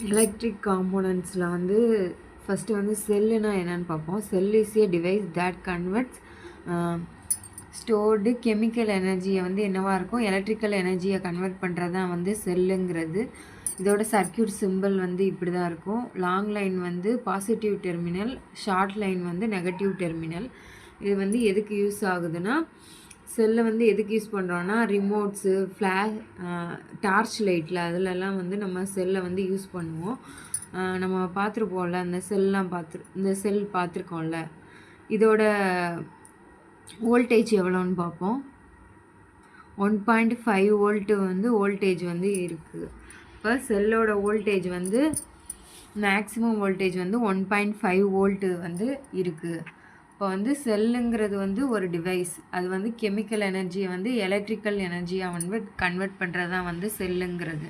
Electric காம்போனன்ட்ஸில் வந்து first வந்து செல்லுனா என்னென்னு பார்ப்போம். செல் is a device that converts stored chemical எனர்ஜியை வந்து என்னவாக இருக்கும், எலக்ட்ரிக்கல் எனர்ஜியை கன்வெர்ட் பண்ணுறது தான் வந்து செல்லுங்கிறது. இதோட சர்க்கியூட் சிம்பிள் வந்து இப்படி தான் இருக்கும். லாங் லைன் வந்து பாசிட்டிவ் டெர்மினல், ஷார்ட் லைன் வந்து நெகட்டிவ் டெர்மினல். இது வந்து எதுக்கு யூஸ் ஆகுதுன்னா, செல்லை வந்து எதுக்கு யூஸ் பண்ணுறோன்னா ரிமோட்ஸு, டார்ச் லைட்டில் அதிலெல்லாம் வந்து நம்ம செல்லை வந்து யூஸ் பண்ணுவோம். நம்ம பார்த்துருப்போம்ல, அந்த இந்த செல் பார்த்துருக்கோம்ல, இதோட வோல்டேஜ் எவ்வளோன்னு பார்ப்போம். 1.5 வோல்ட்டு வந்து வோல்டேஜ் வந்து இருக்குது. இப்போ செல்லோட வோல்டேஜ் வந்து மேக்ஸிமம் வோல்டேஜ் வந்து 1.5 வோல்ட்டு வந்து இருக்குது. இப்போ வந்து செல்லுங்கிறது வந்து ஒரு டிவைஸ். அது வந்து கெமிக்கல் எனர்ஜியை வந்து எலக்ட்ரிக்கல் எனர்ஜியாக வந்து கன்வெர்ட் பண்ணுறது தான் வந்து செல்லுங்கிறது.